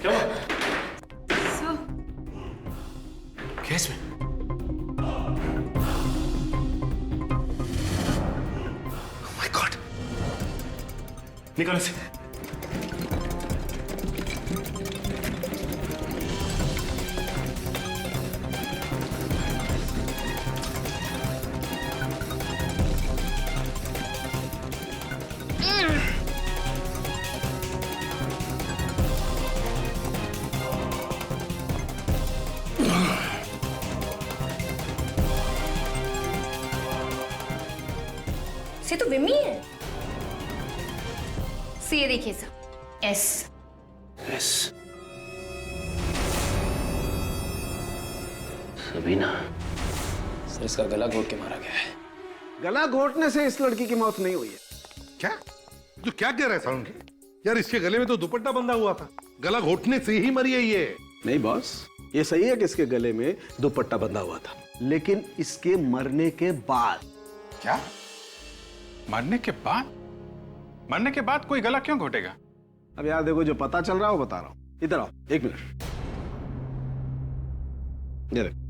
क्या हुआ? सर, क्या इसमें? Oh my God! निकालो इसे। ये तो विमी है। सी ये देखिए sir, S. Yes. Sabina. Sir इसका गला घोट के मारा गया है। गला घोटने से इस लड़की की मौत नहीं हुई है। क्या? तू क्या कह रहा है सारुण? यार इसके गले में तो दुपट्टा बंधा हुआ था, गला घोटने से ही मरी है ये। नहीं बॉस, ये सही है कि इसके गले में दुपट्टा बंधा हुआ था, लेकिन इसके मरने के बाद। क्या? मरने के बाद? मरने के बाद कोई गला क्यों घोटेगा? अब यार देखो, जो पता चल रहा है वो बता रहा हूं। इधर आओ, एक मिनट। ये देखो।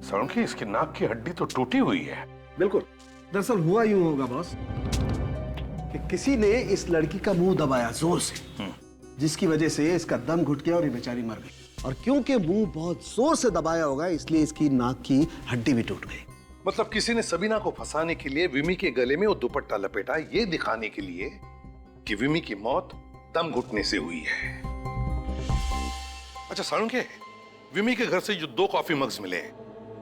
सारुण की इसकी नाक की हड्डी तो टूटी हुई है। बिल्कुल। दरअसल हुआ यूं होगा बॉस कि किसी ने इस लड़की का मुंह दबाया जोर से, जिसकी वजह से इसका दम घुट गया और ये बेचारी मर गई। और क्योंकि मुंह बहुत जोर से दबाया होगा, इसलिए इसकी नाक की हड्डी भी टूट गई। मतलब किसी ने सबीना को फंसाने के लिए विमी के गले में वो दुपट्टा लपेटा, ये दिखाने के लिए कि विमी की मौत दम घुटने से हुई है। अच्छा सारुण के विमी के घर से जो 2 कॉफी मग्स मिले,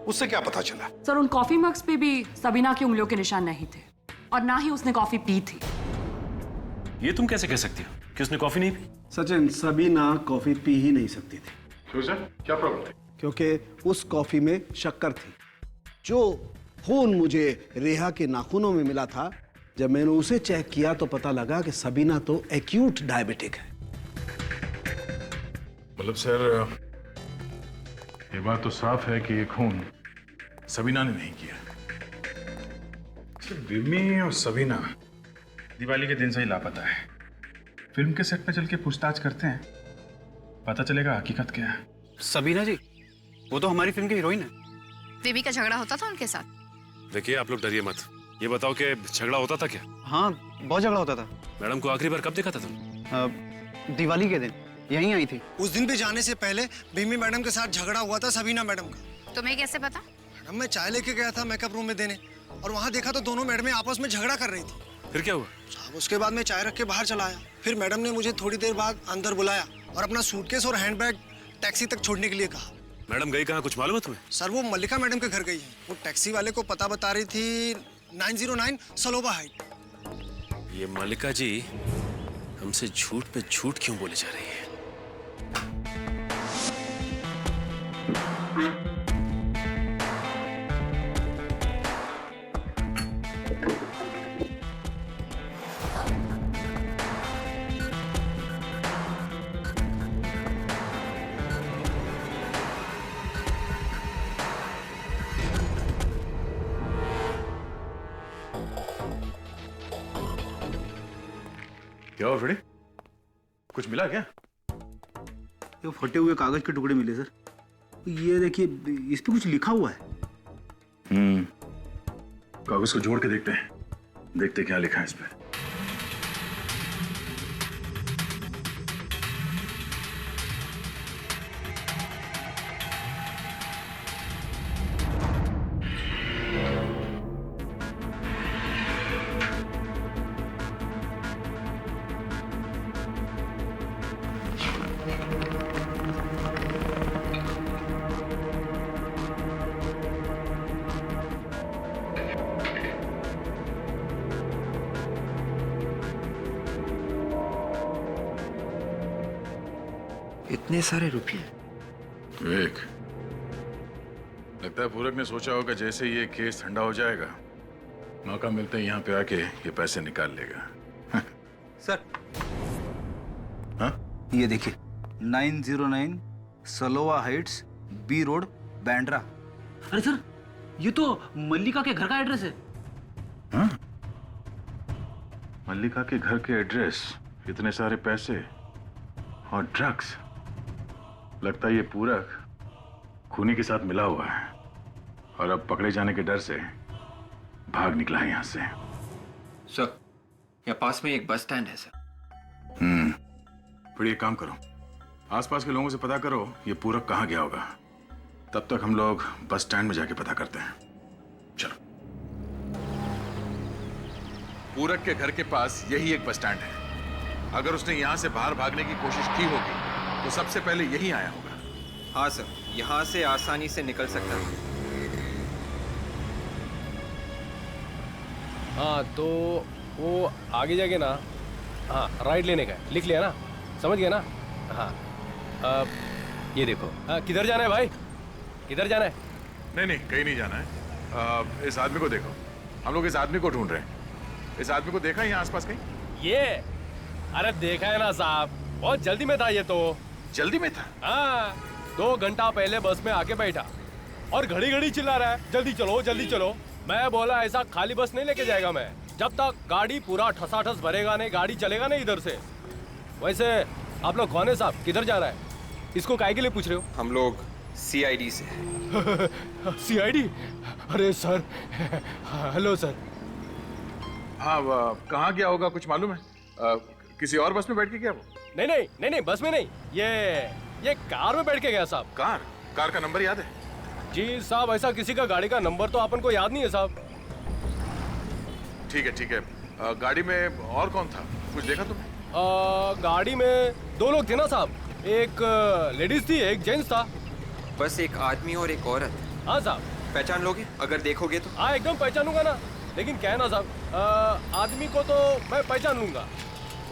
उससे क्या पता चला? सर उन कॉफी मग्स पे भी सबीना की उंगलियों के निशान नहीं थे और ना ही उसने कॉफी पी थी। ये तुम कैसे कह सकती हो कि उसने कॉफी नहीं पी? सचिन, सबीना कॉफी पी ही नहीं सकती थी। क्यों सर, क्या प्रॉब्लम थी? क्योंकि उस कॉफी में शक्कर थी। जो खून मुझे रेहा के नाखूनों में मिला था, जब मैंने उसे चेक किया तो पता लगा कि सबीना तो एक्यूट डायबिटिक है। मतलब सर, ये बात तो साफ है कि ये खून सबीना ने नहीं किया। सिर्फ विमी और सबीना दिवाली के दिन से ही लापता है। फिल्म के सेट पे चल के पूछताछ करते हैं, पता चलेगा हकीकत क्या है। सबीना जी, वो तो हमारी फिल्म की हीरोइन है। विमी का झगड़ा होता था उनके साथ। देखिए आप लोग डरिए मत। ये बताओ कि झगड़ा होता था क्या? हाँ, बहुत झगड़ा होता था। मैडम को आखिरी बार कब देखा था तुम? दिवाली के दिन यहीं आई थी। उस दिन भी जाने से पहले भीमी मैडम के साथ झगड़ा हुआ था सबीना मैडम का। तुम्हें कैसे पता? मैडम, मैं चाय लेके गया था मेकअप रूम में देने, और वहाँ देखा तो दोनों मैडमें आपस में झगड़ा कर रही थी। फिर क्या हुआ? साहब, उसके बाद मैं चाय रख के बाहर चला आया। फिर मैडम ने मुझे थोड़ी देर बाद अंदर बुलाया और अपना सूटकेस और हैंडबैग टैक्सी तक छोड़ने के लिए कहा। मैडम गई कहाँ, कुछ मालूम है तुम्हें? सर, वो मल्लिका मैडम के घर गई है। वो टैक्सी वाले को पता बता रही थी 909 सलोबा हाइट। ये मल्लिका जी हमसे झूठ पे झूठ क्यों बोले जा रही है? क्या हुआ फ्रेडी? कुछ मिला क्या? ये फटे हुए कागज के टुकड़े मिले सर। ये देखिए, इस पे कुछ लिखा हुआ है। कागज को जोड़ के देखते हैं, देखते क्या लिखा है इस पे। इतने सारे रुपये? विवेक, लगता है पूरक ने सोचा होगा जैसे ये केस ठंडा हो जाएगा, मौका मिलते ही यहाँ पे आके ये पैसे निकाल लेगा। सर, हाँ? ये देखिए, 909 सलोवा हाइट्स, बी रोड, बैंड्रा। अरे सर, ये तो मल्लिका के घर का एड्रेस है। हाँ? मल्लिका के घर के एड्रेस, इतने सारे पैसे और ड्रग्स। लगता है ये पूरक खूनी के साथ मिला हुआ है और अब पकड़े जाने के डर से भाग निकला है यहां से। सर, यहाँ पास में एक बस स्टैंड है सर। फिर ये काम करो, आसपास के लोगों से पता करो ये पूरक कहाँ गया होगा। तब तक हम लोग बस स्टैंड में जाके पता करते हैं। चलो। पूरक के घर के पास यही एक बस स्टैंड है। अगर उसने यहां से बाहर भागने की कोशिश की होगी तो सबसे पहले यही आया होगा। हाँ सर, यहाँ से आसानी से निकल सकता है। हाँ तो वो आगे जाके ना, हाँ राइट लेने का है, लिख लिया ना, समझ गया ना। हाँ ये देखो, हाँ किधर जाना है भाई, किधर जाना है? नहीं नहीं, कहीं नहीं जाना है। इस आदमी को देखो, हम लोग इस आदमी को ढूंढ रहे हैं। इस आदमी को देखा है यहाँ आसपास कहीं? ये अरे देखा है ना साहब, बहुत जल्दी में था ये तो। जल्दी में था? हाँ 2 घंटा पहले बस में आके बैठा और घड़ी घड़ी चिल्ला रहा है जल्दी चलो जल्दी चलो। मैं बोला ऐसा खाली बस नहीं लेके जाएगा मैं, जब तक गाड़ी पूरा ठसाठस भरेगा नहीं, गाड़ी चलेगा नहीं इधर से। वैसे आप लोग कौन है साहब, किधर जा रहा है? इसको काहे के लिए पूछ रहे हो? हम लोग CID से। CID? अरे सर, हेलो सर। हाँ, कहाँ गया होगा कुछ मालूम है? किसी और बस में बैठ के गया वो? नहीं नहीं नहीं नहीं, बस में नहीं, ये कार में बैठ के गया साहब। कार का नंबर याद है? जी साहब, ऐसा किसी का गाड़ी का नंबर तो अपन को याद नहीं है साहब। ठीक है। गाड़ी में और कौन था, कुछ देखा तुमने? गाड़ी में 2 लोग थे ना साहब, एक लेडीज थी एक जेंट्स था। बस एक आदमी और एक औरत। हाँ साहब। पहचान लोगे अगर देखोगे तो? हाँ एकदम पहचानूंगा ना, लेकिन क्या है ना साहब, आदमी को तो मैं पहचान लूंगा,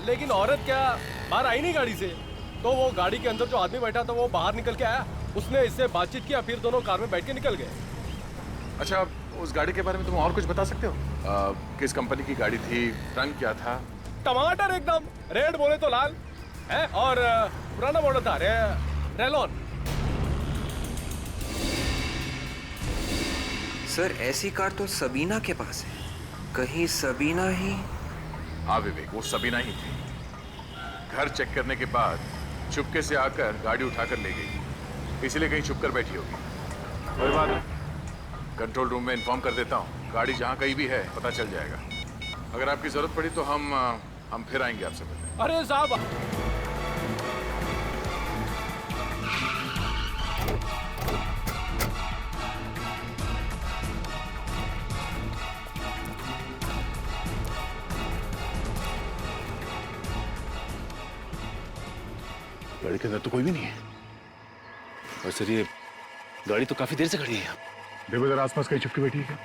लेकिन औरत क्या बाहर आई नहीं गाड़ी से। तो वो गाड़ी के अंदर जो आदमी बैठा था वो बाहर निकल के आया, उसने इससे बातचीत किया, फिर दोनों कार में बैठ के निकल गए। अच्छा, उस गाड़ी के बारे में तुम और कुछ बता सकते हो? किस कंपनी की गाड़ी थी, रंग क्या था? टमाटर एकदम, रेड बोले तो लाल है, और पुराना मॉडल था रेलॉन। सर ऐसी कार तो सबीना के पास है, कहीं सबीना ही? हाँ विवेक, वो सबीना ही थी। घर चेक करने के बाद चुपके से आकर गाड़ी उठाकर ले गई, इसलिए कहीं छुप कर बैठी होगी। कोई बात नहीं, कंट्रोल रूम में इन्फॉर्म कर देता हूँ, गाड़ी जहाँ कहीं भी है पता चल जाएगा। अगर आपकी जरूरत पड़ी तो हम फिर आएंगे आपसे पहले। अरे साहब, गाड़ी के अंदर तो कोई भी नहीं है। और सर ये गाड़ी तो काफी देर से खड़ी है यहाँ। देखो जरा आसपास कहीं छुपके बैठी है क्या?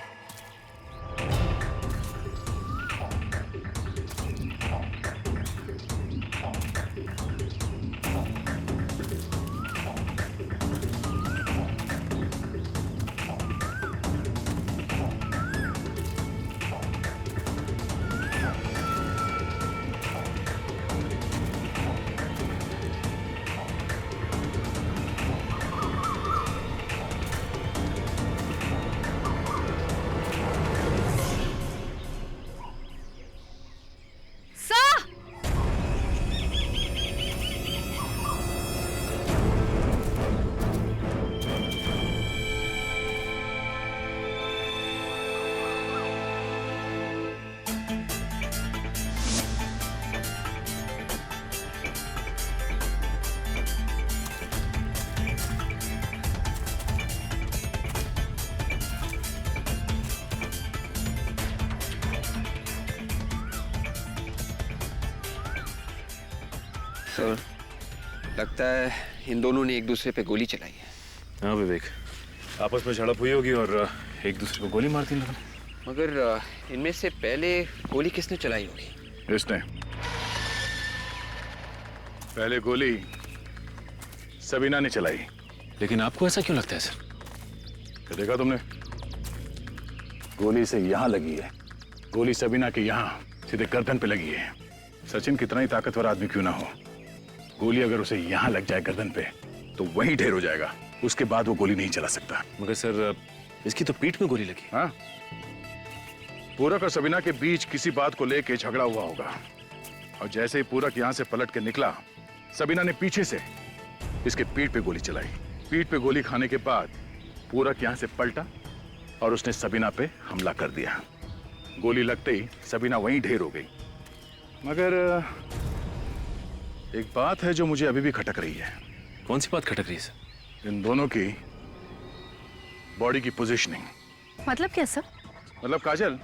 सर लगता है इन दोनों ने एक दूसरे पे गोली चलाई है। हाँ विवेक, आपस में झड़प हुई होगी और एक दूसरे को गोली मार दी लोगों ने। मगर इनमें से पहले गोली किसने चलाई होगी? इसने। पहले गोली सबीना ने चलाई। लेकिन आपको ऐसा क्यों लगता है सर? तो देखा तुमने, गोली से यहाँ लगी है, गोली सबीना के यहाँ सीधे गर्दन पे लगी है। सचिन कितना ही ताकतवर आदमी क्यों ना हो, गोली अगर उसे यहाँ लग जाए गर्दन पे तो वहीं ढेर हो जाएगा, उसके बाद वो गोली नहीं चला सकता। मगर सर इसकी तो पीठ में गोली लगी। हाँ, पूरक और सबीना के बीच किसी बात को लेके झगड़ा हुआ होगा, और जैसे ही पूरक यहां से पलट के निकला, सबीना ने पीछे से इसके पीठ पे गोली चलाई। पीठ पे गोली खाने के बाद पूरक यहां से पलटा और उसने सबीना पे हमला कर दिया। गोली लगते ही सबीना वहीं ढेर हो गई। मगर एक बात है जो मुझे अभी भी खटक रही है। कौन सी बात खटक रही है सर? इन दोनों की बॉडी की पोजीशनिंग। मतलब क्या सर? मतलब काजल,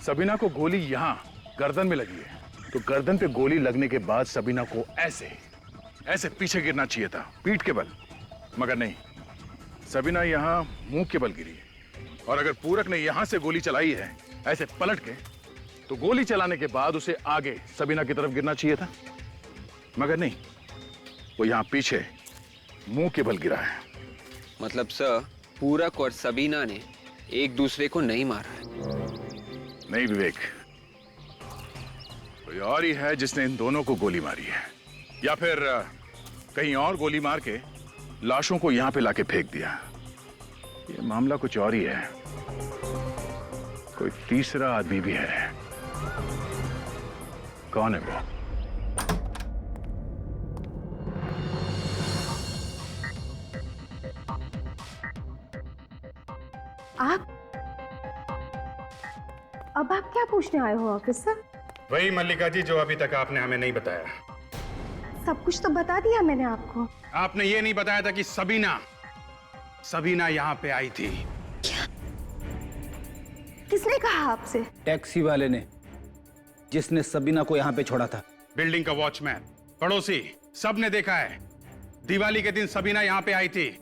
सबीना को गोली यहां गर्दन में लगी है, तो गर्दन पे गोली लगने के बाद सबीना को ऐसे ऐसे पीछे गिरना चाहिए था, पीठ के बल। मगर नहीं, सबीना यहां मुंह के बल गिरी है। और अगर पूरक ने यहां से गोली चलाई है ऐसे पलट के, तो गोली चलाने के बाद उसे आगे सबीना की तरफ गिरना चाहिए था। मगर नहीं, वो यहां पीछे मुंह के बल गिरा है। मतलब सर, पूरक और सबीना ने एक दूसरे को नहीं मारा है? नहीं विवेक, कोई और ही है जिसने इन दोनों को गोली मारी है, या फिर कहीं और गोली मार के लाशों को यहां पे लाके फेंक दिया। ये मामला कुछ और ही है। कोई तीसरा आदमी भी है। कौन है वो? आप अब आप क्या पूछने आए हो ऑफिसर? वही मल्लिका जी जो अभी तक आपने हमें नहीं बताया। सब कुछ तो बता दिया मैंने आपको। आपने ये नहीं बताया था कि सबीना यहाँ पे आई थी। क्या? किसने कहा आपसे? टैक्सी वाले ने, जिसने सबीना को यहाँ पे छोड़ा था। बिल्डिंग का वॉचमैन, पड़ोसी, सब ने देखा है। दिवाली के दिन सबीना यहाँ पे आई थी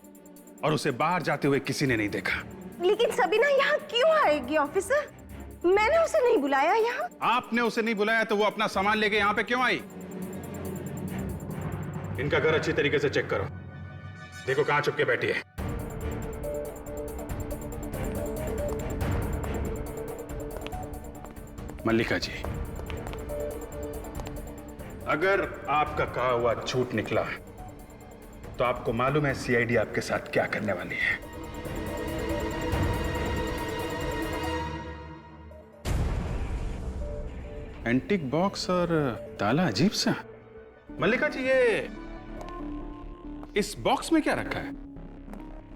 और उसे बाहर जाते हुए किसी ने नहीं देखा। लेकिन सबीना यहाँ क्यों आएगी ऑफिसर? मैंने उसे नहीं बुलाया यहाँ। आपने उसे नहीं बुलाया तो वो अपना सामान लेके यहाँ पे क्यों आई? इनका घर अच्छी तरीके से चेक करो, देखो कहां छुप के बैठी है। मल्लिका जी, अगर आपका कहा हुआ झूठ निकला तो आपको मालूम है सीआईडी आपके साथ क्या करने वाली है। एंटीक बॉक्स और ताला अजीब सा। मल्लिका जी, ये इस बॉक्स में क्या रखा है?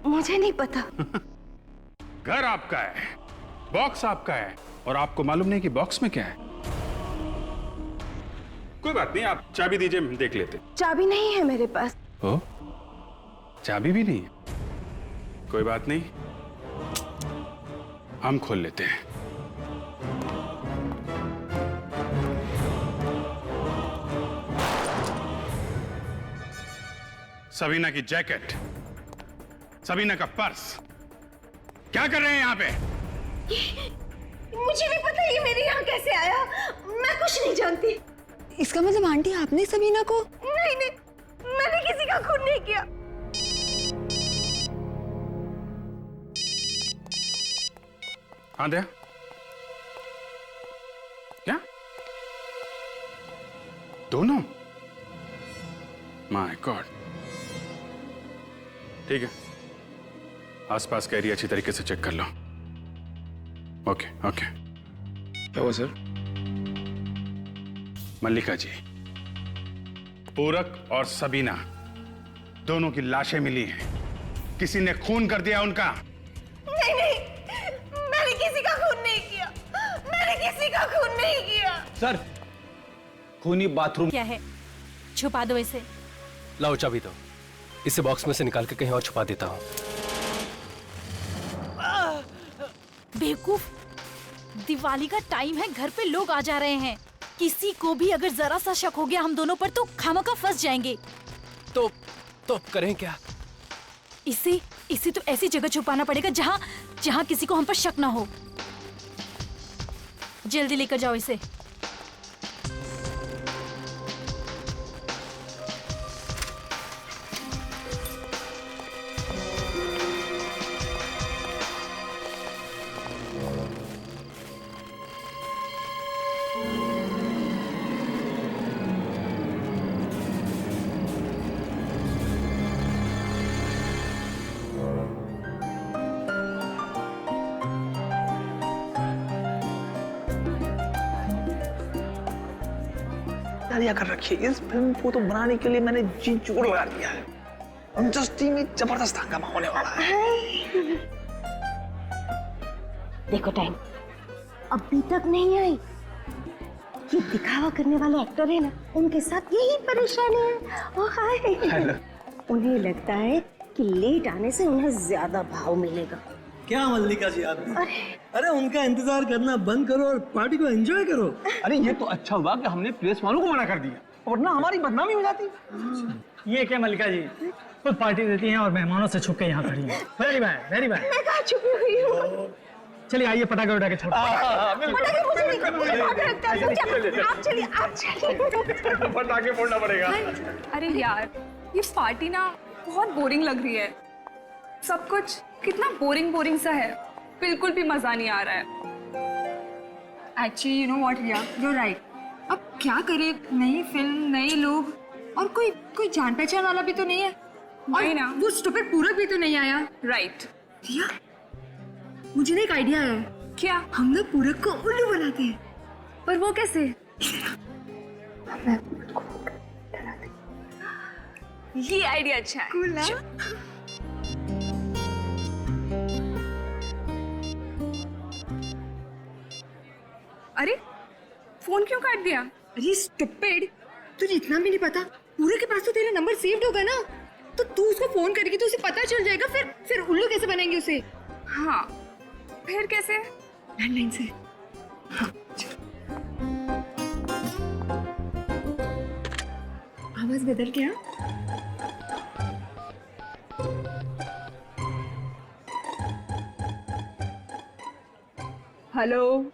मुझे नहीं पता। घर आपका है, बॉक्स आपका है, और आपको मालूम नहीं कि बॉक्स में क्या है। कोई बात नहीं, आप चाबी दीजिए, हम देख लेते। चाबी नहीं है मेरे पास। ओ, चाबी भी नहीं है? कोई बात नहीं, हम खोल लेते हैं। सबीना की जैकेट, सबीना का पर्स, क्या कर रहे हैं यहाँ पे? मुझे नहीं पता ये मेरे यहाँ कैसे आया। मैं कुछ नहीं जानती। इसका मतलब आंटी आपने सबीना को? नहीं नहीं, मैंने किसी का खून नहीं किया। हाँ दया, क्या दोनों? My God. ठीक है, आसपास का एरिया अच्छी तरीके से चेक कर लो। Okay okay. क्या हुआ सर? मल्लिका जी, पूरक और सबीना दोनों की लाशें मिली हैं। किसी ने खून कर दिया उनका। नहीं नहीं, मैंने किसी का खून नहीं किया। मैंने किसी का खून नहीं किया। सर, खूनी बाथरूम क्या है? छुपा दो इसे। लाओ चाबी दो, इसे बॉक्स में से निकाल के कहीं और छुपा देता हूँ। बेवकूफ, दिवाली का टाइम है, घर पे लोग आ जा रहे हैं। किसी को भी अगर जरा सा शक हो गया हम दोनों पर तो खामखा फंस जाएंगे। तो करें क्या? इसे तो ऐसी जगह छुपाना पड़ेगा जहाँ किसी को हम पर शक ना हो। जल्दी लेकर जाओ इसे। तैयारियां कर रखी है। इस फिल्म को तो बनाने के लिए मैंने जी जोर लगा दिया है। इंडस्ट्री में जबरदस्त हंगामा होने वाला है। देखो टाइम अभी तक नहीं आई। ये दिखावा करने वाले एक्टर है ना, उनके साथ यही परेशानी है। ओ हाय, उन्हें लगता है कि लेट आने से उन्हें ज्यादा भाव मिलेगा। क्या मल्लिका जी आप? अरे उनका इंतजार करना बंद करो और पार्टी को एंजॉय करो। अरे ये तो अच्छा हुआ कि हमने प्रेस वालों को मना कर दिया, वरना हमारी बदनामी हो जाती। ये क्या मल्लिका जी, खुद पार्टी देती हैं और मेहमानों से छुप के यहाँ खड़ी हैं। Very bad, very bad. मैं कहाँ छुपी हुई हूँ? चलिए आइए पटाखे उड़ा के छोड़ो। पटाखे मुझे लगता है। आप चलिए, आप चलिए। पटाखे फोड़ना पड़ेगा। अरे यार, ये पार्टी ना बहुत बोरिंग लग रही है। सब कुछ कितना बोरिंग सा है, बिल्कुल भी मजा नहीं आ रहा है। Actually you know what Riya, you are right. अब क्या करे, नई फिल्म, नए लोग और कोई जान पहचान वाला भी तो नहीं है। वही ना, वो स्टूपिड पूरक भी तो नहीं आया। राइट रिया, मुझे ना एक आइडिया है। क्या? हम लोग पूरक को उल्लू बनाते हैं। पर वो कैसे? ये आइडिया अच्छा है। कूल ना? अरे फोन क्यों काट दिया? अरे स्टूपिड, तुझे इतना भी नहीं पता, पूरे के पास तो तेरा नंबर सेव्ड होगा ना, तो तू उसको फोन करेगी तो उसे पता चल जाएगा। फिर उल्लू कैसे बनेंगे उसे? हाँ, फिर कैसे? लैंडलाइन से। आवाज बदल गया। हेलो,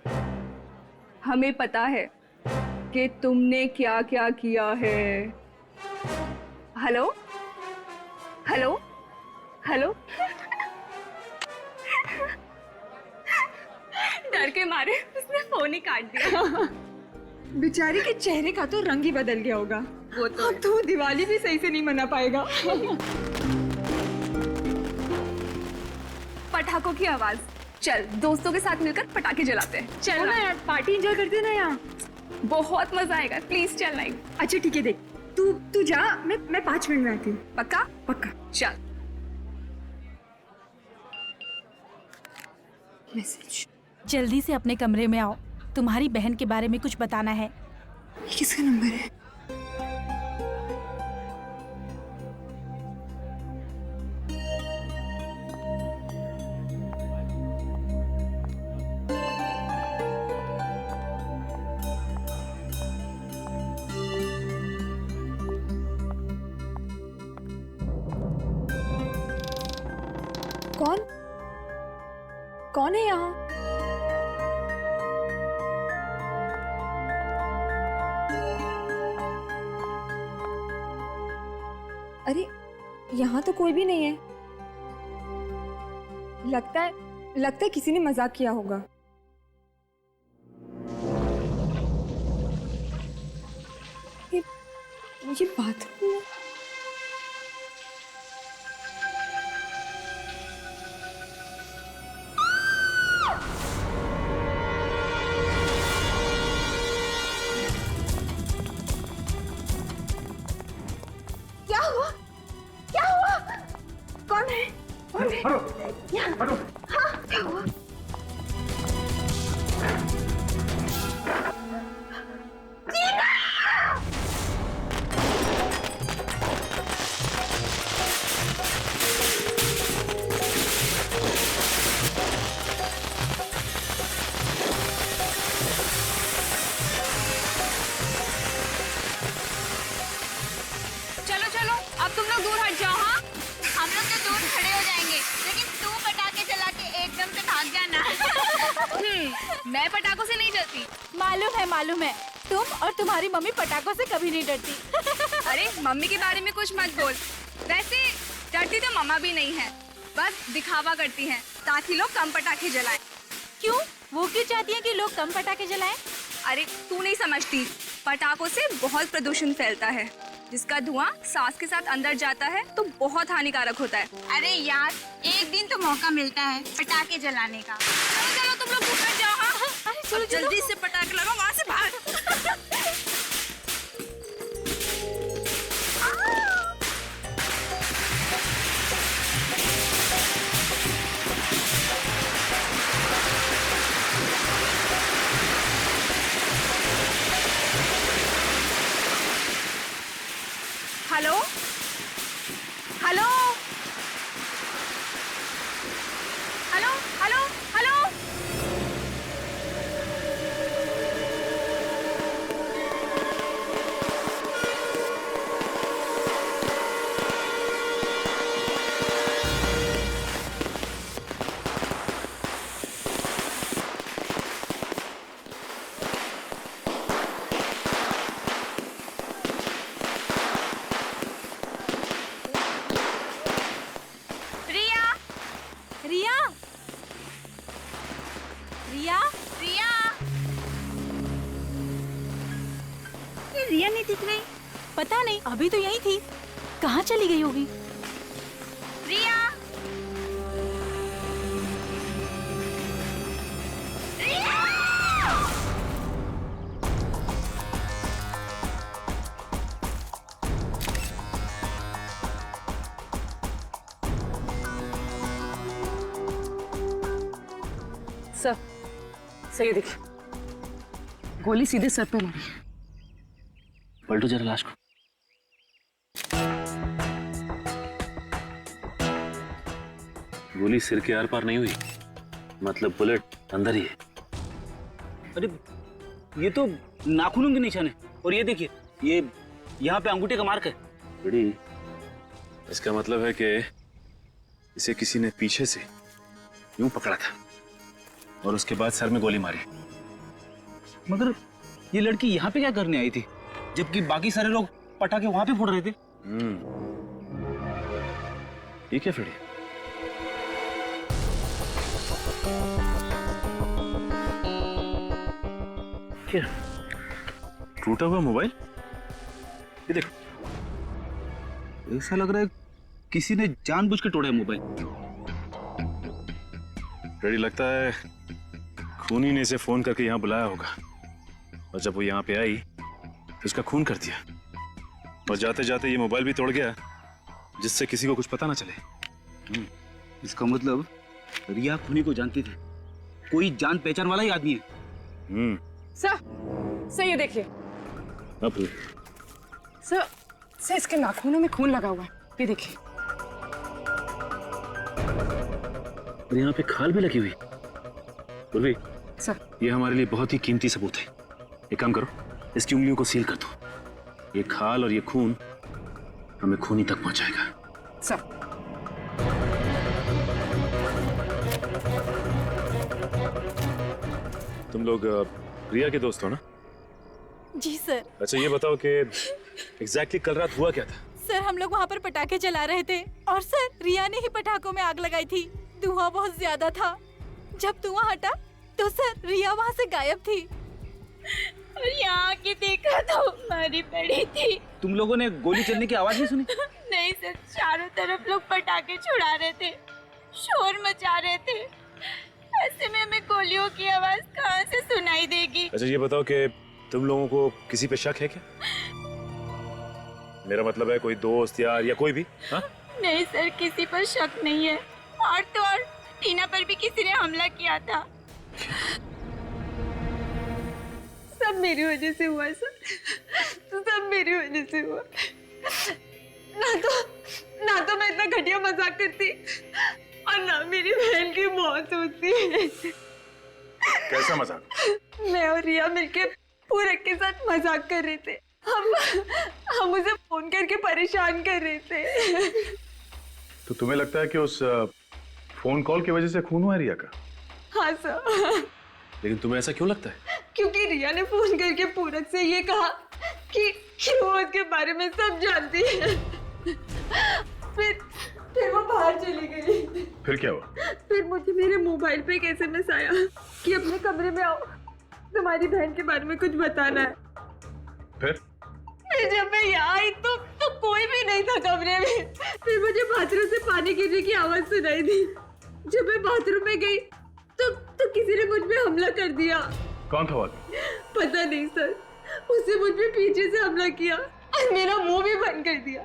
हमें पता है कि तुमने क्या क्या किया है। Hello hello hello. डर के मारे उसने फोन ही काट दिया। बेचारी के चेहरे का तो रंग ही बदल गया होगा। वो तो अब तो दिवाली भी सही से नहीं मना पाएगा। पटाखों की आवाज। चल दोस्तों के साथ मिलकर पटाखे जलाते हैं। चल ना यार, पार्टी एंजॉय करते हैं ना यार, बहुत मजा आएगा। प्लीज चल नाइट। अच्छा ठीक है, देख तू जा, मैं 5 मिनट में आती हूँ। पक्का? पक्का। चल। मैसेज। जल्दी से अपने कमरे में आओ, तुम्हारी बहन के बारे में कुछ बताना है। किसका नंबर है? कौन है यहाँ? अरे यहाँ तो कोई भी नहीं है। लगता है किसी ने मजाक किया होगा। ये बात मैं पटाखों से नहीं डरती। मालूम है, तुम और तुम्हारी मम्मी पटाखों से कभी नहीं डरती। अरे मम्मी के बारे में कुछ मत बोल। वैसे डरती तो मम्मा भी नहीं है, बस दिखावा करती हैं ताकि लोग कम पटाखे जलाएं। क्यों? वो क्यों चाहती हैं कि लोग कम पटाखे जलाएं? अरे तू नहीं समझती, पटाखों से बहुत प्रदूषण फैलता है, जिसका धुआं सांस के साथ अंदर जाता है तो बहुत हानिकारक होता है। अरे यार, एक दिन तो मौका मिलता है पटाखे जलाने का। चलो तुम लोग ऊपर जाओ। हाँ? चलो जल्दी से पटाखे लगाओ, वहाँ से भाग। रिया, रिया, रिया, ये रिया नहीं दिख रही। पता नहीं, अभी तो यही थी, कहाँ चली गई होगी? रिया, सर, सही देखिए, गोली सीधे सर पे मारी। पलटो जरा लाश को। गोली सिर के आर पार नहीं हुई, मतलब बुलेट अंदर ही है। अरे ये तो नाखूनों के निशान है, और ये देखिए, ये यहाँ पे अंगूठे का मार्क है। बड़ी, इसका मतलब है कि इसे किसी ने पीछे से यूं पकड़ा था और उसके बाद सर में गोली मारी। मगर ये लड़की यहाँ पे क्या करने आई थी, जबकि बाकी सारे लोग पटाखे वहां पे फोड़ रहे थे? ठीक है फिर। क्या टूटा हुआ मोबाइल? ये देखो, ऐसा लग रहा है किसी ने जानबूझ के तोड़ा है मोबाइल। रेडी लगता है खूनी ने इसे फोन करके यहाँ बुलाया होगा, और जब वो यहाँ पे आई तो उसका खून कर दिया, और जाते जाते ये मोबाइल भी तोड़ गया जिससे किसी को कुछ पता ना चले। इसका मतलब रिया खूनी को जानती थी, कोई जान पहचान वाला ही आदमी है। सर ये देखिए, अब सर इसके नाखूनों में खून लगा हुआ है, ये देखिए। और यहाँ पे खाल भी लगी हुई। उर्वी, सर, ये हमारे लिए बहुत ही कीमती सबूत है। एक काम करो, इसकी उंगलियों को सील कर दो। ये खाल और ये खून हमें खूनी तक पहुंचाएगा। सर, तुम लोग रिया के दोस्त हो ना? जी सर। अच्छा ये बताओ कि एग्जैक्टली कल रात हुआ क्या था? सर हम लोग वहाँ पर पटाखे चला रहे थे, और सर रिया ने ही पटाखों में आग लगाई थी। धुआं बहुत ज्यादा था, जब धुआं हटा तो सर रिया वहाँ से गायब थी। और यहाँ आके देखा तो मारी पड़ी थी। तुम लोगों ने गोली चलने की आवाज नहीं सुनी? नहीं सर, चारों तरफ लोग पटाखे छुड़ा रहे थे, शोर मचा रहे थे। ऐसे में हमें गोलियों की आवाज कहाँ से सुनाई देगी? अच्छा ये बताओ कि तुम लोगों को किसी पे शक है क्या? मेरा मतलब है कोई दोस्त यार या कोई भी? हाँ? नहीं सर, किसी पर शक नहीं है। और तो और टीना पर भी किसी ने हमला किया था। सब मेरी वजह से हुआ सर, सब मेरी वजह से हुआ। ना तो मैं इतना घटिया मजाक करती, और ना मेरी बहन की मौत होती। कैसा मजाक? मैं और रिया मिलके पूरक के साथ मजाक कर रहे थे। हम उसे फोन करके परेशान कर रहे थे। तो तुम्हें लगता है कि उस फोन कॉल की वजह से खून हुआ रिया का? हाँ सर। लेकिन तुम्हें ऐसा क्यों लगता है? क्योंकि रिया ने फोन करके पूरक से ये कहा कि वो उसके बारे में सब जानती है। फिर वो बाहर चली गई। फिर क्या हुआ? फिर मुझे मेरे मोबाइल पे एक SMS आया कि अपने कमरे में आओ, तुम्हारी बहन के बारे में कुछ बताना है। फिर जब मैं यहाँ आई तो कोई भी नहीं था कमरे में। फिर मुझे बाथरूम से पानी गिरने की आवाज सुनाई दी। जब मैं बाथरूम में गई तो किसी ने मुझ पे हमला कर दिया। कौन था वो? पता नहीं सर, उसने मुझ पे पीछे से हमला किया और मेरा मुंह भी बंद कर दिया।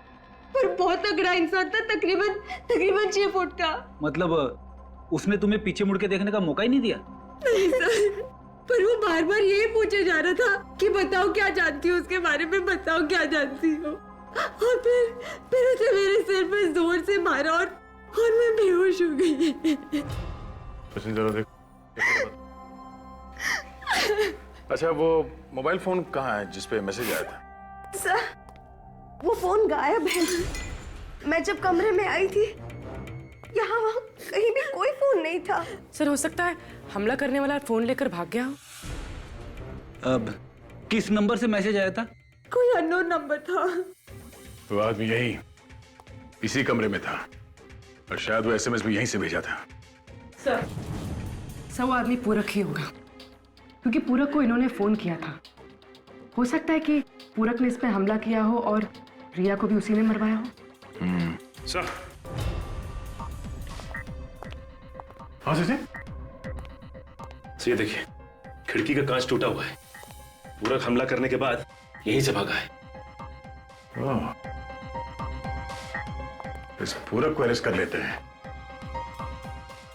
पर बहुत तगड़ा इंसान था, तकरीबन 6 फुट का। मतलब उसने तुम्हें पीछे मुड़ के देखने का मौका ही नहीं दिया? नहीं सर, पर वो बार बार यही पूछे जा रहा था कि बताओ क्या जानती हो उसके बारे में, बताओ क्या जानती हो। और फिर उसे मेरे सिर पे जोर से मारा और मैं बेहोश हो गई। जरा देख। अच्छा वो मोबाइल फोन कहाँ है जिसपे मैसेज आया था? सर वो फोन गायब है। मैं जब कमरे में आई थी यहाँ वहाँ कहीं भी कोई फोन नहीं था। सर हो सकता है हमला करने वाला फोन लेकर भाग गया हो। अब किस नंबर से मैसेज आया था? कोई अननोन नंबर था। वो आदमी यही इसी कमरे में था, और शायद वो SMS भी यहीं से भेजा था। सर वो आदमी पूरक ही होगा, क्योंकि पूरक को इन्होंने फोन किया था। हो सकता है कि पूरक ने इस पे हमला किया हो और रिया को भी उसी ने मरवाया हो। सर हाँ सर ये देखिए, खिड़की का कांच टूटा हुआ है। पूरक हमला करने के बाद यहीं से भागा है। इस पूरक को अरेस्ट कर लेते हैं।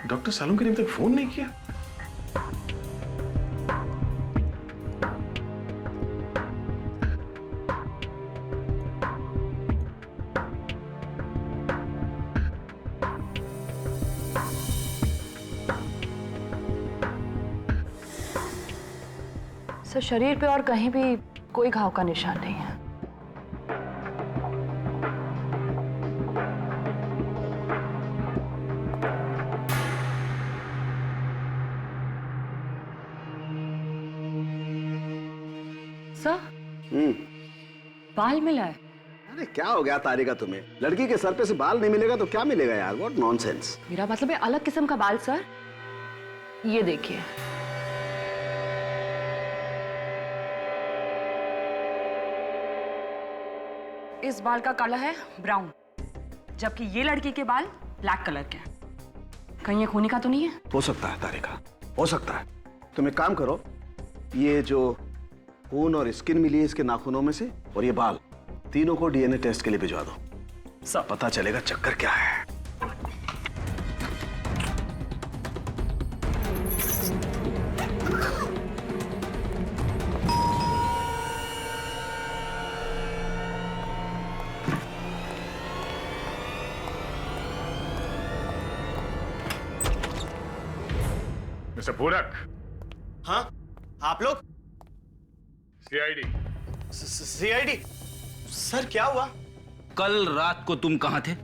डॉक्टर सालुंके ने अभी तक फोन नहीं किया। सर शरीर पे और कहीं भी कोई घाव का निशान नहीं है। बाल मिला है। अरे क्या हो गया तारिका तुम्हें? लड़की के सर पे से बाल नहीं मिलेगा तो क्या मिलेगा यार? What nonsense. मेरा मतलब है अलग किस्म का बाल सर। ये देखिए, इस बाल का कलर है ब्राउन, जबकि ये लड़की के बाल ब्लैक कलर के हैं। कहीं ये खूनी का तो नहीं है? हो सकता है तारिका, हो सकता है। तुम एक काम करो, ये जो खून और स्किन मिली है इसके नाखूनों में से और ये बाल, तीनों को डीएनए टेस्ट के लिए भिजवा दो। सब पता चलेगा चक्कर क्या है। मिस्टर पूरक। हाँ, आप लोग? सीआईडी। सीआईडी? सर क्या हुआ? कल रात को तुम कहां थे?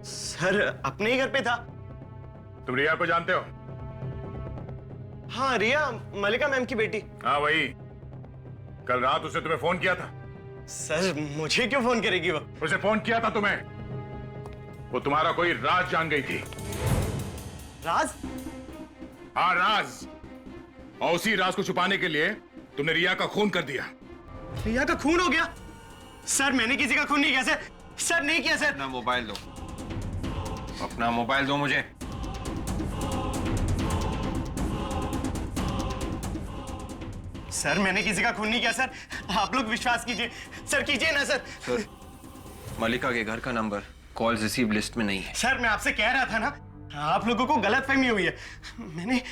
सर अपने ही घर पे था। तुम रिया को जानते हो? हाँ, रिया मलिका मैम की बेटी। हाँ वही। कल रात उसने तुम्हें फोन किया था। सर मुझे क्यों फोन करेगी वो? उसे फोन किया था तुम्हें। वो तुम्हारा कोई राज जान गई थी। राज? हाँ राज। और उसी राज को छुपाने के लिए तुमने रिया का खून कर दिया। रिया का खून हो गया? सर मैंने किसी का खून नहीं किया सर। सर नहीं किया सर। अपना मोबाइल दो, अपना मोबाइल दो मुझे। सर मैंने किसी का खून नहीं किया सर। आप लोग विश्वास कीजिए सर, कीजिए ना सर। सर मलिका के घर का नंबर कॉल रिसीव लिस्ट में नहीं है। सर मैं आपसे कह रहा था ना, आप लोगों को गलतफहमी हुई है। मैंने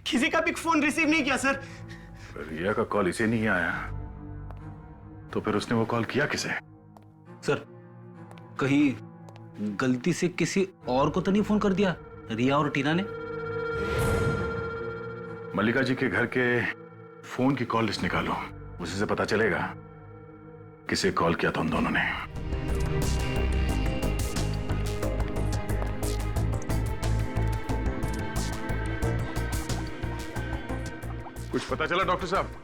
किसी का भी फोन रिसीव नहीं किया सर। रिया का कॉल इसे नहीं आया तो फिर उसने वो कॉल किया किसे? सर कहीं गलती से किसी और को तो नहीं फोन कर दिया रिया और टीना ने? मल्लिका जी के घर के फोन की कॉल लिस्ट निकालो, उसी से पता चलेगा किसे कॉल किया था उन दोनों ने। कुछ पता चला डॉक्टर साहब?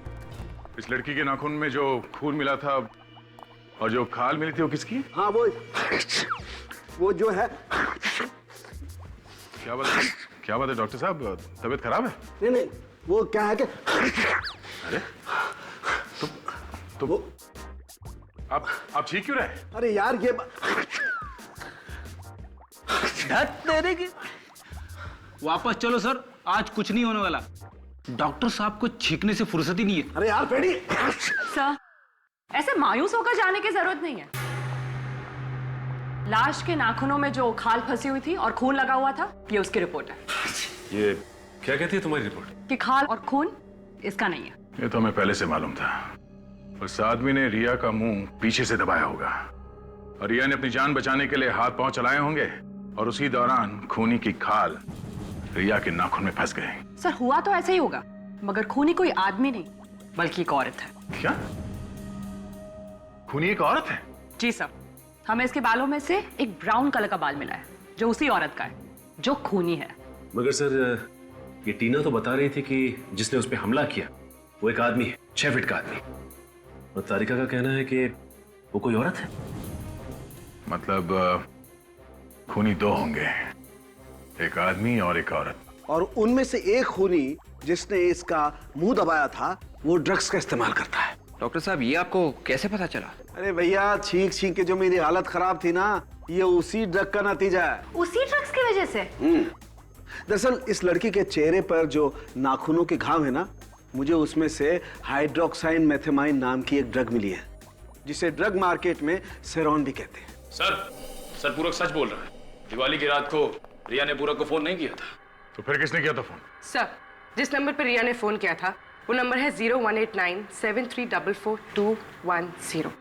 इस लड़की के नाखून में जो खून मिला था और जो खाल मिली थी वो किसकी? हाँ वो जो है। क्या बात है डॉक्टर साहब, तबीयत खराब है? नहीं वो क्या है कि अरे तो वो आप ठीक क्यों रहे? अरे यार ये तेरे की वापस चलो सर, आज कुछ नहीं होने वाला। डॉक्टर साहब को छींकने से फुर्सत ही नहीं है। अरे यार पेड़ी। सर ऐसे मायूस होकर जाने की जरूरत नहीं है। लाश के नाखूनों में जो खाल फंसी हुई थी और खून लगा हुआ था, ये उसकी रिपोर्ट है। ये क्या कहती है तुम्हारी रिपोर्ट? कि खाल और खून इसका नहीं है। ये तो हमें पहले से मालूम था। उस आदमी ने रिया का मुंह पीछे से दबाया होगा और रिया ने अपनी जान बचाने के लिए हाथ पांव चलाए होंगे और उसी दौरान खूनी की खाल रिया के नाखून में फंस गए। सर हुआ तो ऐसे ही होगा, मगर खूनी कोई आदमी नहीं बल्कि एक औरत है। क्या? खूनी एक औरत है? जी सर, हमें इसके बालों में से एक ब्राउन कलर का बाल मिला है जो उसी औरत का है जो खूनी है। मगर सर ये टीना तो बता रही थी कि जिसने उस पर हमला किया वो एक आदमी है, 6 फीट का आदमी, और तारिका का कहना है कि वो कोई औरत है। मतलब खूनी 2 होंगे, एक आदमी और एक औरत। और उनमें से एक खूनी जिसने इसका मुंह दबाया था वो ड्रग्स का इस्तेमाल करता है। डॉक्टर साहब ये आपको कैसे पता चला? अरे भैया छींक छींक के जो मेरी हालत खराब थी ना, ये उसी ड्रग का नतीजा है। उसी ड्रग्स की वजह से? दरअसल इस लड़की के चेहरे पर जो नाखूनों के घाव है ना, मुझे उसमें से हाइड्रोक्साइन मेथेमाइन नाम की एक ड्रग मिली है, जिसे ड्रग मार्केट में सेरॉन भी कहते हैं। सर पूरक सच बोल रहा है। दिवाली की रात को रिया ने पूरक को फोन नहीं किया था। तो फिर किसने किया था फोन? सर, जिस नंबर पर रिया ने फोन किया था वो नंबर है 018973442210,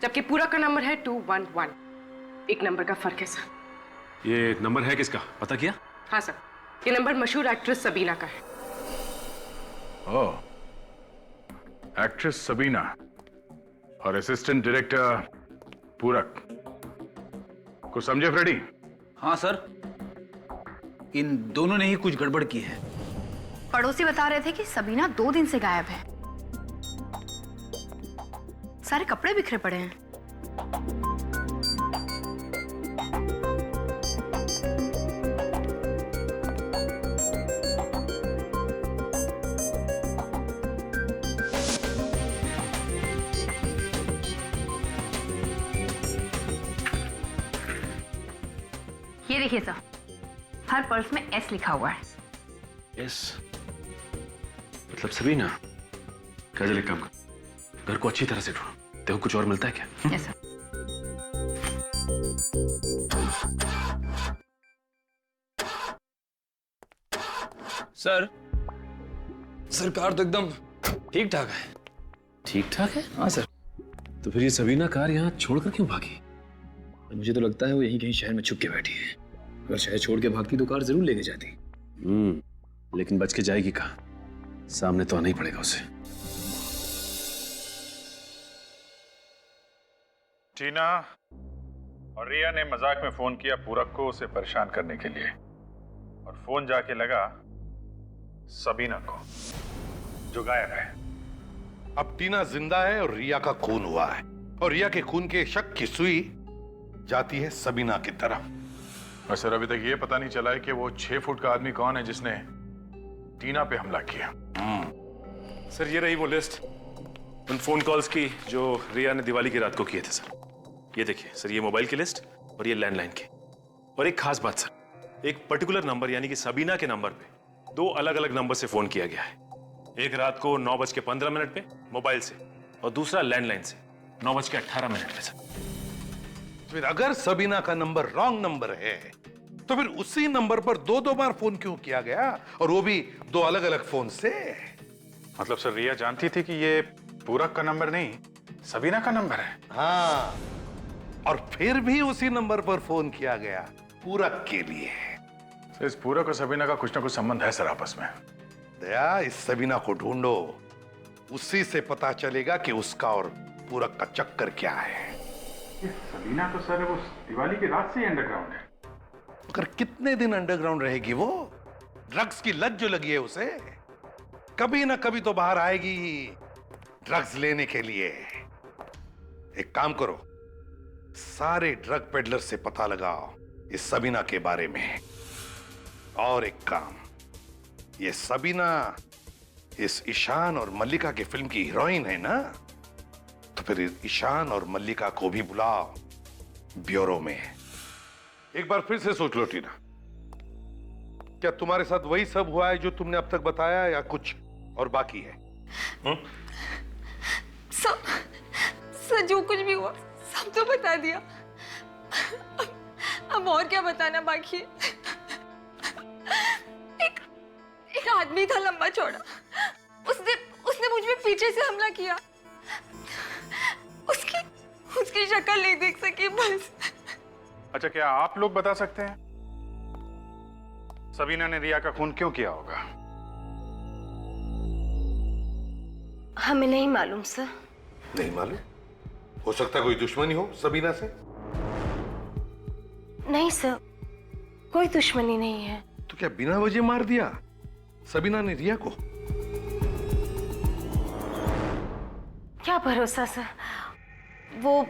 जबकि पूरक का नंबर है 211। एक नंबर का फर्क है सर। ये नंबर है किसका, पता किया? हाँ सर, ये नंबर मशहूर एक्ट्रेस सबीना का है। ओह, एक्ट्रेस सबीना और असिस्टेंट डायरेक्टर पूरक को समझे फ्रेडी? हाँ सर, इन दोनों ने ही कुछ गड़बड़ की है। पड़ोसी बता रहे थे कि सबीना 2 दिन से गायब है। सारे कपड़े बिखरे पड़े हैं। ये देखिए सर, हर पर्स में एस लिखा हुआ है। एस मतलब सबीना। काजल एक काम कर, घर को अच्छी तरह से ढूंढो, देखो कुछ और मिलता है क्या? Yes sir. सर कार तो एकदम ठीक ठाक है। ठीक ठाक है? हाँ सर। तो फिर ये सबीना कार यहाँ छोड़कर क्यों भागी? मुझे तो लगता है वो यहीं कहीं शहर में छुप के बैठी है। अगर शहर छोड़ के भागती तो कार जरूर लेके जाती। लेकिन बच के जाएगी कहाँ? सामने तो आना ही पड़ेगा उसे। टीना और रिया ने मजाक में फोन किया पूरक को उसे परेशान करने के लिए, और फोन जाके लगा सबीना को, जो गायब है। अब टीना जिंदा है और रिया का खून हुआ है, और रिया के खून के शक की सुई जाती है सबीना की तरफ। और सर अभी तक ये पता नहीं चला है कि वो 6 फुट का आदमी कौन है जिसने टीना पे हमला किया। सर ये रही वो लिस्ट उन फोन कॉल्स की जो रिया ने दिवाली की रात को किए थे सर। ये देखिए सर, ये मोबाइल की लिस्ट और ये लैंडलाइन की। और एक खास बात सर, एक पर्टिकुलर नंबर यानी कि सबीना के नंबर पे 2 अलग अलग नंबर से फोन किया गया है। एक रात को 9:15 पे मोबाइल से, और दूसरा लैंडलाइन से 9:18 पे सर। फिर अगर सबीना का नंबर रॉन्ग नंबर है तो फिर उसी नंबर पर 2-2 बार फोन क्यों किया गया, और वो भी 2 अलग अलग फोन से? मतलब सर रिया जानती थी कि ये पूरक का नंबर नहीं सबीना का नंबर है। हाँ, और फिर भी उसी नंबर पर फोन किया गया पूरक के लिए। इस पूरक और सबीना का कुछ ना कुछ संबंध है सर आपस में। दया, इस सबीना को ढूंढो, उसी से पता चलेगा कि उसका और पूरक का चक्कर क्या है। सबीना तो सर वो दिवाली की रात से ही अंडरग्राउंड है। मगर कितने दिन अंडरग्राउंड रहेगी वो? ड्रग्स की लत जो लगी है उसे, कभी ना कभी तो बाहर आएगी ड्रग्स लेने के लिए। एक काम करो, सारे ड्रग पेडलर से पता लगाओ इस सबीना के बारे में। और एक काम, ये सबीना इस ईशान और मल्लिका की फिल्म की हीरोइन है ना, तो फिर ईशान और मल्लिका को भी बुलाओ ब्यूरो में। एक बार फिर से सोच लो टीना, क्या तुम्हारे साथ वही सब हुआ है जो तुमने अब तक बताया, या कुछ और बाकी है? सब जो कुछ भी हुआ सब तो बता दिया। अब और क्या बताना बाकी है? एक आदमी था लंबा चौड़ा, उसने मुझ में पीछे से हमला किया। उसकी शक्ल नहीं देख सकी बस। अच्छा, क्या आप लोग बता सकते हैं सबीना ने रिया का खून क्यों किया होगा? हमें नहीं मालूम सर। नहीं मालूम? हो सकता है कोई दुश्मनी हो सबीना से? नहीं सर, कोई दुश्मनी नहीं है। तो क्या बिना वजह मार दिया सबीना ने रिया को? क्या भरोसा सर, वो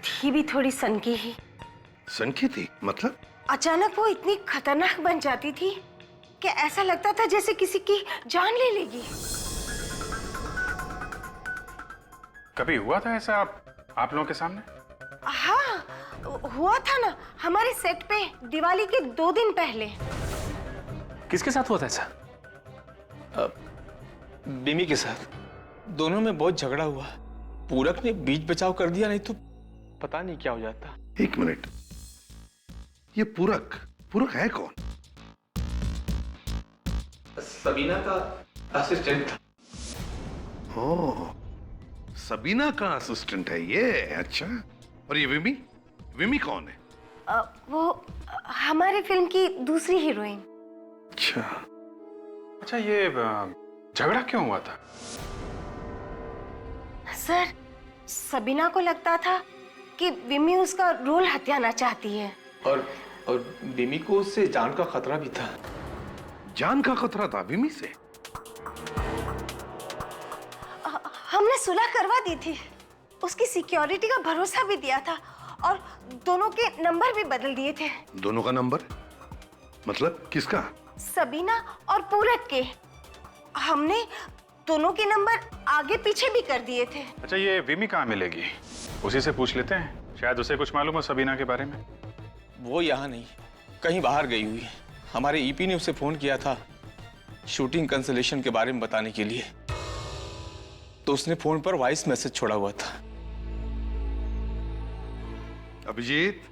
थी भी थोड़ी सनकी ही। सनकी थी मतलब? अचानक वो इतनी खतरनाक बन जाती थी कि ऐसा लगता था जैसे किसी की जान ले लेगी। कभी हुआ था ऐसा आप लोगों के सामने? हाँ, हुआ था ना, हमारे सेट पे दिवाली के 2 दिन पहले। किसके साथ हुआ था ऐसा? बिमी के साथ। दोनों में बहुत झगड़ा हुआ। पूरक ने बीच बचाव कर दिया, नहीं तो पता नहीं क्या हो जाता। एक मिनट, ये पूरक है कौन? सबीना का असिस्टेंट था। ओह, सबीना का असिस्टेंट है ये। अच्छा, और ये विमी कौन है? वो हमारे फिल्म की दूसरी हीरोइन। अच्छा, ये झगड़ा क्यों हुआ था? सर, सबीना को लगता था कि विमी उसका रोल हथियाना चाहती है। और विमी को उससे जान का खतरा भी था। जान का खतरा था विमी से? हमने सुलह करवा दी थी, उसकी सिक्योरिटी का भरोसा भी दिया था और दोनों के नंबर भी बदल दिए थे। दोनों का नंबर? मतलब किसका? सबीना और पूरक के। हमने दोनों के नंबर आगे पीछे भी कर दिए थे। अच्छा, ये विमी कहाँ मिलेगी? उसी से पूछ लेते हैं, शायद उसे कुछ मालूम हो सबीना के बारे में। वो यहाँ नहीं, कहीं बाहर गई हुई है। हमारे ईपी ने उसे फोन किया था शूटिंग कैंसलेशन के बारे में बताने के लिए, तो उसने फोन पर वॉइस मैसेज छोड़ा हुआ था। अभिजीत,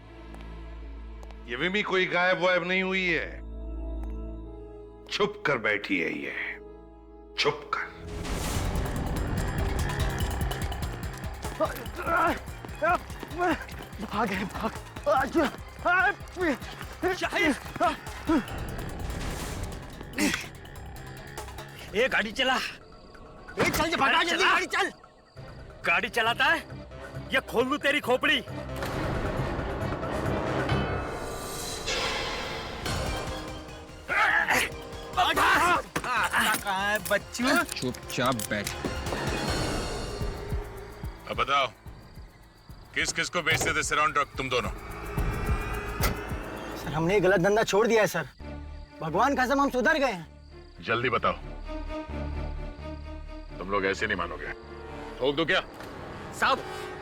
ये विमी कोई गायब वायब नहीं हुई है, छुप कर बैठी है ये, छुप कर। भाग है, भाग। ये गाड़ी चला। चल भागा जल्दी, गाड़ी चल। गाड़ी चलाता है या खोल लूं तेरी खोपड़ी? बच्चू चुपचाप बैठ। अब बताओ, किस किस को बेचते थे सिरौन ट्रक तुम दोनों? सर, हमने ये गलत धंधा छोड़ दिया है सर। भगवान कसम हम सुधर गए हैं। जल्दी बताओ, तुम लोग ऐसे नहीं मानोगे। ठोक दो क्या? साहब,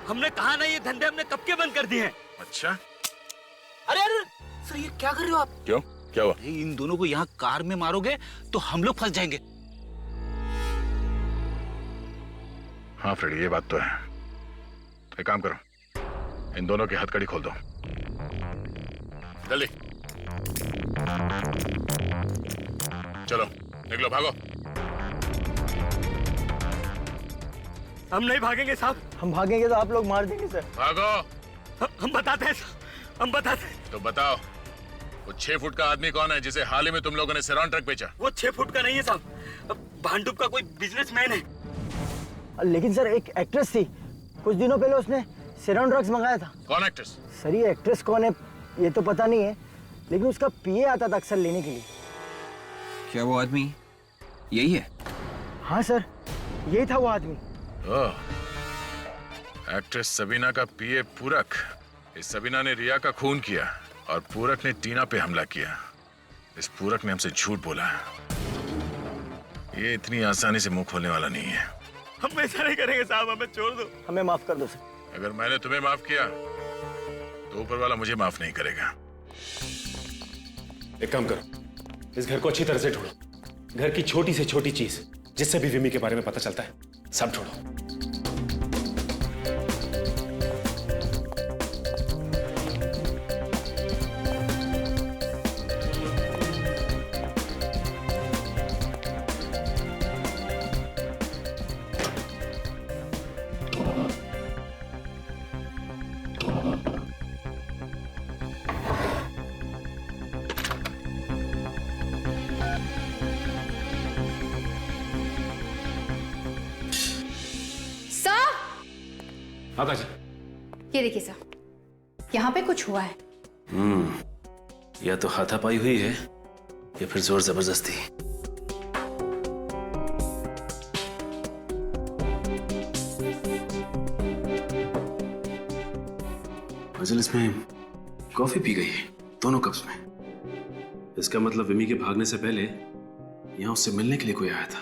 हमने कहा ना ये धंधे हमने कब के बंद कर दिए हैं। अच्छा, अरे अरे सर, ये क्या कर रहे हो आप? क्यों, क्या हुआ? इन दोनों को यहाँ कार में मारोगे तो हम लोग फंस जाएंगे। हाँ फ्रेडी, ये बात तो है। तो एक काम करो, इन दोनों की हथकड़ी खोल दो जल्दी। चलो निकलो, भागो। हम नहीं भागेंगे साहब। हम भागेंगे तो आप लोग मार देंगे सर। भागो। हम बताते हैं साहब, हम बताते हैं। तो बताओ, वो 6 फुट का आदमी कौन है जिसे हाल ही में तुम लोगों ने सिरौन ट्रक बेचा? वो 6 फुट का नहीं है साहब, भांडुप का कोई बिजनेसमैन है। लेकिन सर, एक एक्ट्रेस थी, कुछ दिनों पहले उसने सिरौन ड्रग्स मंगाया था। कौन एक्ट्रेस? सर, ये एक्ट्रेस कौन है ये तो पता नहीं है, लेकिन उसका पीए आता था अक्सर लेने के लिए। क्या वो आदमी यही है? हाँ सर, यही था वो आदमी। एक्ट्रेस सबीना का पीए पूरक। इस सबीना ने रिया का खून किया और पूरक ने टीना पे हमला किया। इस पूरक ने हमसे झूठ बोला। ये इतनी आसानी से मुंह खोलने वाला नहीं है। हम ऐसा नहीं करेंगे साहब, हमें छोड़ दो। हमें माफ कर दो सर। अगर मैंने तुम्हें माफ किया तो ऊपर वाला मुझे माफ नहीं करेगा। एक काम करो, इस घर को अच्छी तरह से ढूंढो। घर की छोटी से छोटी चीज जिससे भी विमी के बारे में पता चलता है, सब ढूंढो। आकाश, ये देखिए सर, यहाँ पे कुछ हुआ है। या तो हाथापाई हुई है या फिर जोर जबरदस्ती। फजल इसमें कॉफी पी गई है। दोनों कब्ज में। इसका मतलब विमी के भागने से पहले यहां उससे मिलने के लिए कोई आया था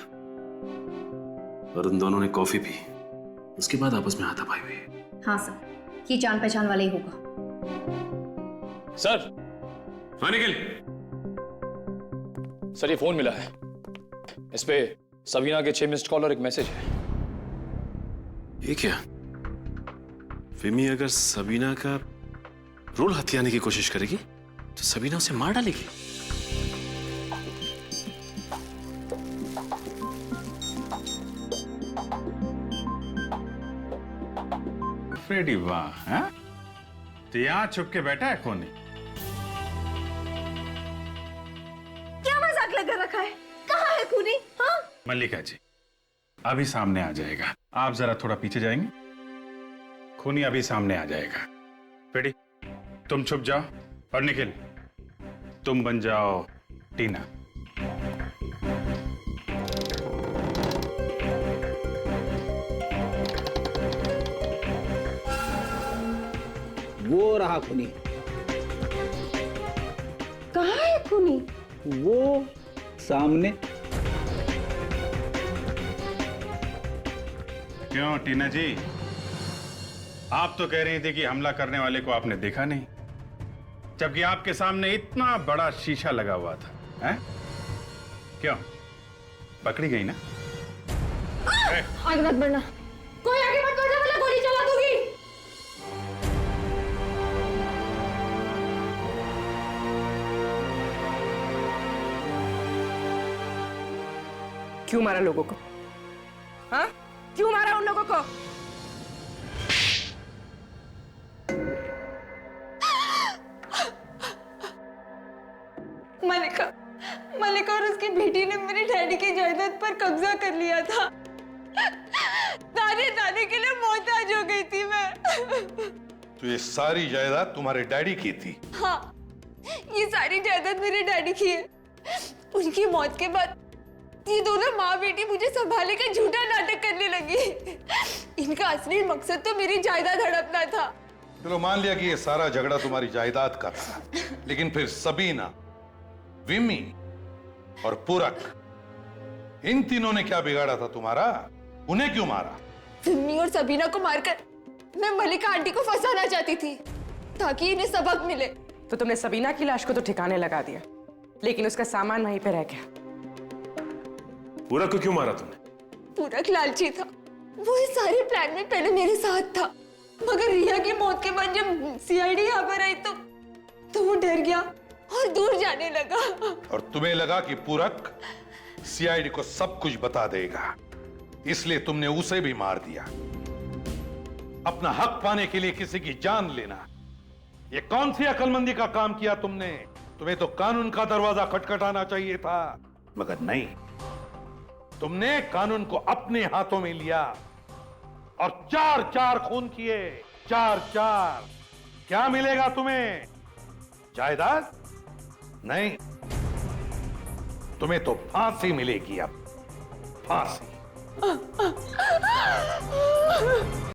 और उन दोनों ने कॉफी पी, उसके बाद आपस में हाथापाई हुई। हाँ सर, ये जान पहचान वाला ही होगा। सर। हाँ निखिल। सर ये फोन मिला है, इस पे सबीना के 6 मिस्ड कॉल और एक मैसेज है। ये क्या? विमी अगर सबीना का रोल हथियाने की कोशिश करेगी तो सबीना उसे मार डालेगी। फ्रेडी वाह, हैं? तो यहाँ छुप के बैठा है खूनी। क्या मजाक लगा रखा है? कहाँ है खूनी? हाँ? मल्लिका जी अभी सामने आ जाएगा, आप जरा थोड़ा पीछे जाएंगे, खूनी अभी सामने आ जाएगा। फ्रेडी तुम छुप जाओ और निखिल तुम बन जाओ टीना। वो रहा खूनी। कहाँ है खूनी? वो सामने। क्यों टीना जी, आप तो कह रही थी कि हमला करने वाले को आपने देखा नहीं, जबकि आपके सामने इतना बड़ा शीशा लगा हुआ था, हैं? क्यों पकड़ी गई ना? आगे मत बढ़ना, कोई आगे मत बढ़ना वरना गोली चला दूंगी। क्यों मारा लोगों को? हाँ? क्यों मारा उन लोगों को? मलिका और उसकी बेटी ने मेरे डैडी की जायदाद पर कब्जा कर लिया था। दाने दाने के लिए मोहताज हो गई थी मैं। तो ये सारी जायदाद तुम्हारे डैडी की थी? हाँ, ये सारी जायदाद मेरे डैडी की है। उनकी मौत के बाद ये दोनों माँ बेटी मुझे संभालने का झूठा नाटक करने लगी। इनका असली मकसद तो मेरी जायदाद हड़पना था। चलो मान लिया कि ये सारा झगड़ा तुम्हारी जायदाद का था, लेकिन फिर सबीना, विमी और पूरक, इन तीनों ने क्या बिगाड़ा था तुम्हारा? उन्हें क्यों मारा? विमी और सबीना को मारकर मैं मलिका आंटी को फंसाना चाहती थी ताकि इन्हें सबक मिले। तो तुमने सबीना की लाश को तो ठिकाने लगा दिया, लेकिन उसका सामान वहीं पे रह गया। पूरक को क्यों मारा तुमने? पूरक लालची था, वो इस सारे प्लान में पहले मेरे साथ था, मगर रिया की मौत के बाद जब सीआईडी यहाँ पर आई तो वो डर गया और दूर जाने लगा। और तुम्हें लगा कि पूरक सीआईडी को सब कुछ बता देगा, इसलिए तुमने उसे भी मार दिया। अपना हक पाने के लिए किसी की जान लेना, ये कौन सी अक्लमंदी का काम किया तुमने? तुम्हें तो कानून का दरवाजा खटखटाना चाहिए था, मगर नहीं, तुमने कानून को अपने हाथों में लिया और 4-4 खून किए। 4-4। क्या मिलेगा तुम्हें? जायदाद? नहीं, तुम्हें तो फांसी मिलेगी। अब फांसी।